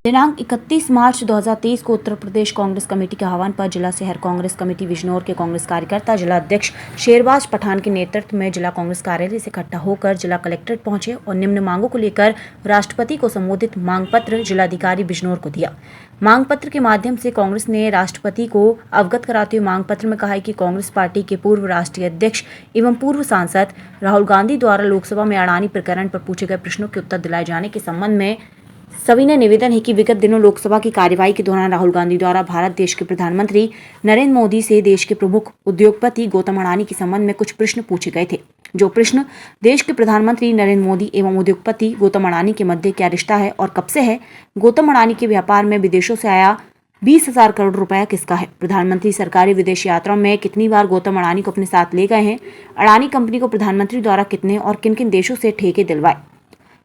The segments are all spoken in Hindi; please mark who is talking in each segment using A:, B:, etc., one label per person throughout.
A: दिनांक 31 मार्च 2023 को उत्तर प्रदेश कांग्रेस कमेटी के आह्वान पर जिला शहर कांग्रेस कमेटी बिजनौर के कांग्रेस कार्यकर्ता जिला अध्यक्ष शेरबाज पठान के नेतृत्व में जिला कांग्रेस कार्यालय से इकट्ठा होकर जिला कलेक्ट्रेट पहुंचे और निम्न मांगों को लेकर राष्ट्रपति को संबोधित मांग पत्र जिलाधिकारी बिजनौर को दिया। मांग पत्र के माध्यम से कांग्रेस ने राष्ट्रपति को अवगत कराते हुए मांग पत्र में कहा है कि कांग्रेस पार्टी के पूर्व राष्ट्रीय अध्यक्ष एवं पूर्व सांसद राहुल गांधी द्वारा लोकसभा में अडानी प्रकरण पर पूछे गए प्रश्नों के उत्तर दिलाए जाने के संबंध में सभी ने निवेदन है कि विगत दिनों लोकसभा की कार्यवाही के दौरान राहुल गांधी द्वारा भारत देश के प्रधानमंत्री नरेंद्र मोदी से देश के प्रमुख उद्योगपति गौतम अडानी के संबंध में कुछ प्रश्न पूछे गए थे। जो प्रश्न देश के प्रधानमंत्री नरेंद्र मोदी एवं उद्योगपति गौतम अडानी के मध्य क्या रिश्ता है और कब से है? गौतम अडानी के व्यापार में विदेशों से आया 20,000 करोड़ रुपया किसका है? प्रधानमंत्री सरकारी विदेश यात्राओं में कितनी बार गौतम अडानी को अपने साथ ले गए हैं? अडानी कंपनी को प्रधानमंत्री द्वारा कितने और किन किन देशों से ठेके दिलवाए?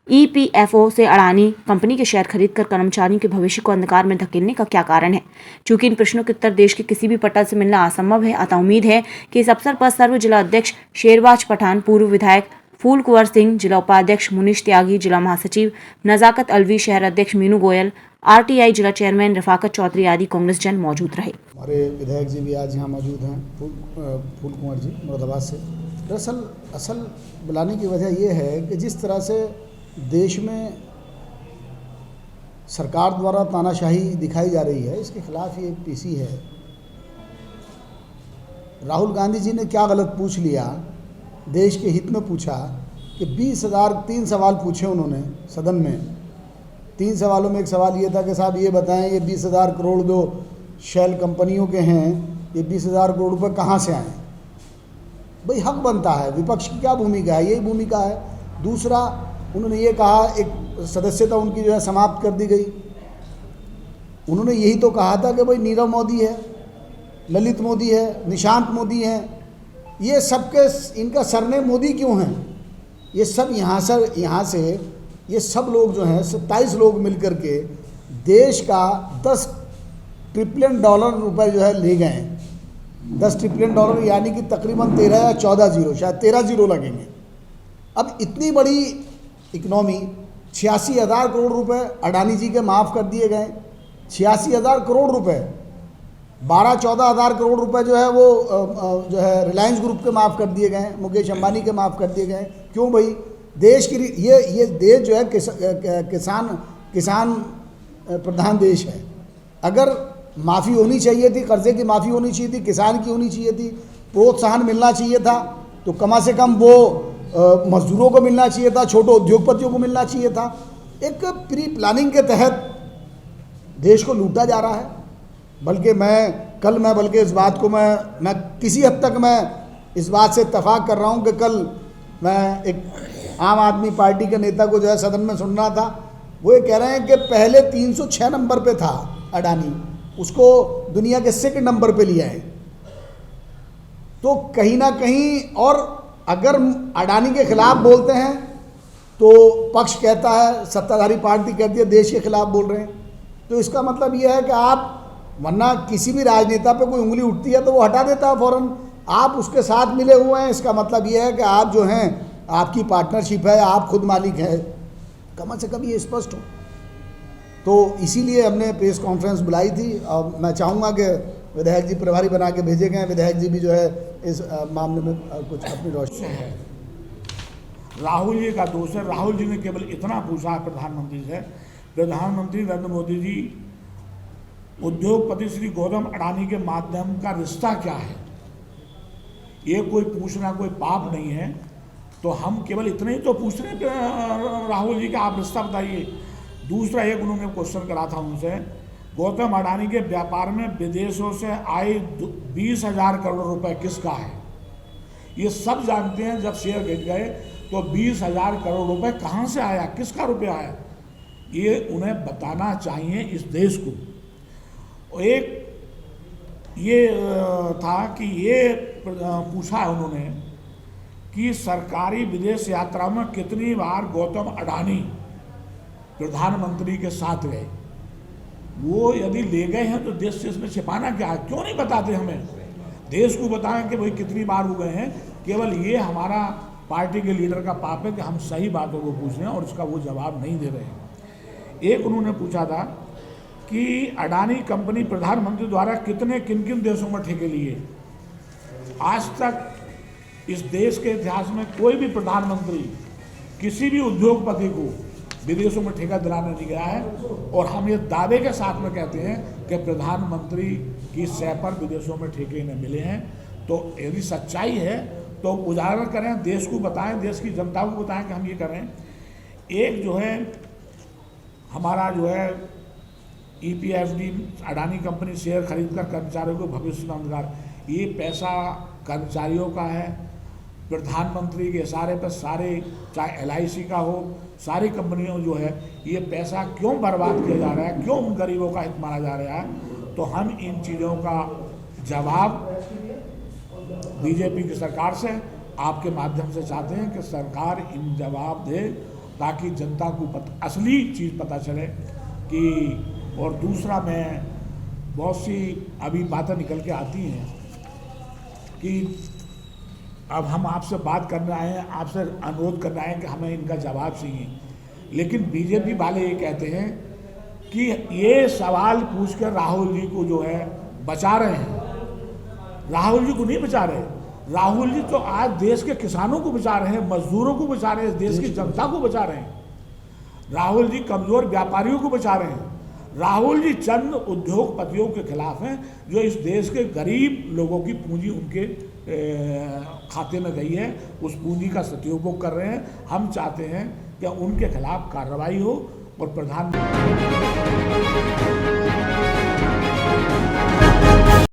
A: EPFO से अडानी कंपनी के शेयर खरीदकर कर्मचारियों के भविष्य को अंधकार में धकेलने का क्या कारण है? चूंकि इन प्रश्नों के उत्तर देश के किसी भी पटल से मिलना असंभव है, अतः उम्मीद है कि इस अवसर पर सर्व जिला अध्यक्ष शेरबाज पठान, पूर्व विधायक फूल कुंवर सिंह, जिला उपाध्यक्ष मुनीश त्यागी, जिला महासचिव नजाकत अलवी, शहर अध्यक्ष मीनू गोयल, RTI जिला चेयरमैन रफाकत चौधरी आदि कांग्रेस जन मौजूद रहे।
B: हमारे विधायक जी भी आज यहाँ मौजूद हैं, फूल कुंवर जी मुरादाबाद से। दरअसल असल बुलाने की वजह यह है कि जिस तरह से देश में सरकार द्वारा तानाशाही दिखाई जा रही है, इसके खिलाफ ये एक PC है। राहुल गांधी जी ने क्या गलत पूछ लिया, देश के हित में पूछा कि 3 सवाल पूछे उन्होंने सदन में। 3 सवालों में एक सवाल ये था कि साहब ये बताएं, ये 20,000 करोड़ जो शेल कंपनियों के हैं, ये 20,000 करोड़ रुपए कहाँ से आए? भाई हक बनता है, विपक्ष की क्या भूमिका है? यही भूमिका है। दूसरा, उन्होंने ये कहा, एक सदस्यता उनकी जो है समाप्त कर दी गई। उन्होंने यही तो कहा था कि भाई नीरव मोदी है, ललित मोदी है, निशांत मोदी हैं, ये सबके इनका सरनेम मोदी क्यों है? ये सब यहाँ से ये सब लोग जो हैं 27 लोग मिलकर के देश का 10 ट्रिलियन डॉलर रुपए जो है ले गए हैं। 10 ट्रिलियन डॉलर यानी कि तकरीबन 13 या 14 जीरो, शायद 13 जीरो लगेंगे। अब इतनी बड़ी इकनॉमी, 86,000 करोड़ रुपए अडानी जी के माफ़ कर दिए गए। 86,000 करोड़ रुपए, 12-14 हज़ार करोड़ रुपए जो है वो जो है रिलायंस ग्रुप के माफ़ कर दिए गए, मुकेश अंबानी के माफ़ कर दिए गए। क्यों भाई? देश की ये देश जो है किसान प्रधान देश है। अगर माफ़ी होनी चाहिए थी, कर्जे की माफ़ी होनी चाहिए थी, किसान की होनी चाहिए थी, प्रोत्साहन मिलना चाहिए था, तो कम से कम वो मजदूरों को मिलना चाहिए था, छोटे उद्योगपतियों को मिलना चाहिए था। एक प्री प्लानिंग के तहत देश को लूटा जा रहा है। बल्कि बल्कि इस बात को मैं किसी हद तक मैं इस बात से इत्तेफाक कर रहा हूं कि कल मैं एक आम आदमी पार्टी के नेता को जो है सदन में सुन रहा था, वो ये कह रहे हैं कि पहले 306 नंबर पे था अडानी, उसको दुनिया के 2nd नंबर पे लिया है। तो कहीं ना कहीं, और अगर अडानी के खिलाफ बोलते हैं तो पक्ष कहता है, सत्ताधारी पार्टी कहती है देश के खिलाफ बोल रहे हैं। तो इसका मतलब यह है कि आप, वरना किसी भी राजनेता पे कोई उंगली उठती है तो वो हटा देता है फ़ौरन। आप उसके साथ मिले हुए हैं, इसका मतलब यह है कि आप जो हैं, आपकी पार्टनरशिप है, आप खुद मालिक हैं। कम से कम ये स्पष्ट हो। तो इसीलिए हमने प्रेस कॉन्फ्रेंस बुलाई थी और मैं चाहूँगा कि विधायक जी प्रभारी बना के भेजे गए। विधायक जी भी जो है इस मामले में कुछ अपनी रोशनी है।
C: राहुल जी का दोष है। राहुल जी ने केवल इतना पूछा प्रधानमंत्री से, प्रधानमंत्री नरेंद्र मोदी जी उद्योगपति श्री गौतम अडानी के माध्यम का रिश्ता क्या है? ये कोई पूछना कोई पाप नहीं है। तो हम केवल इतने ही तो पूछ रहे हैं राहुल जी का, आप रिश्ता बताइए। दूसरा एक उन्होंने क्वेश्चन करा था उनसे, गौतम अडानी के व्यापार में विदेशों से आए 20,000 करोड़ रुपए किसका है? ये सब जानते हैं, जब शेयर गिर गए तो 20,000 करोड़ रुपए कहाँ से आया, किसका रुपया आया, ये उन्हें बताना चाहिए इस देश को। एक ये था कि ये पूछा है उन्होंने कि सरकारी विदेश यात्रा में कितनी बार गौतम अडानी प्रधानमंत्री के साथ गए। वो यदि ले गए हैं तो देश से इसमें छिपाना क्या है? क्यों नहीं बताते हमें? देश को बताएं कि भाई कितनी बार वो गए हैं। केवल ये हमारा पार्टी के लीडर का पाप है कि हम सही बातों को पूछ रहे हैं और उसका वो जवाब नहीं दे रहे हैं। एक उन्होंने पूछा था कि अडानी कंपनी प्रधानमंत्री द्वारा कितने किन किन देशों में ठेके लिए। आज तक इस देश के इतिहास में कोई भी प्रधानमंत्री किसी भी उद्योगपति को विदेशों में ठेका दिलाने नहीं गया है। और हम ये दावे के साथ में कहते हैं कि प्रधानमंत्री की सह पर विदेशों में ठेके इन्हें मिले हैं। तो यदि सच्चाई है तो उजागर करें, देश को बताएं, देश की जनता को बताएं कि हम ये करें। एक जो है हमारा जो है EPFD अडानी कंपनी शेयर खरीदकर कर्मचारियों को भविष्य में अंधकार, ये पैसा कर्मचारियों का है। प्रधानमंत्री के इशारे पर सारे, चाहे LIC का हो, सारी कंपनियों जो है ये पैसा क्यों बर्बाद किया जा रहा है, क्यों उन गरीबों का हित मारा जा रहा है। तो हम इन चीज़ों का जवाब बीजेपी की सरकार से आपके माध्यम से चाहते हैं कि सरकार इन जवाब दे, ताकि जनता को असली चीज़ पता चले कि। और दूसरा, मैं बहुत सी अभी बातें निकल के आती हैं कि अब हम आपसे बात करने आए हैं, आपसे अनुरोध करने आए हैं कि हमें इनका जवाब चाहिए। लेकिन बीजेपी वाले ये कहते हैं कि ये सवाल पूछ कर राहुल जी को जो है बचा रहे हैं। राहुल जी को नहीं बचा रहे, राहुल जी तो आज देश के किसानों को बचा रहे हैं, मजदूरों को बचा रहे हैं, देश की जनता को बचा रहे हैं। राहुल जी कमजोर व्यापारियों को बचा रहे हैं। राहुल जी चंद उद्योगपतियों के खिलाफ हैं जो इस देश के गरीब लोगों की पूंजी उनके खाते में गई है, उस पूंजी का सदुपयोग कर रहे हैं। हम चाहते हैं कि उनके खिलाफ कार्रवाई हो और प्रधानमंत्री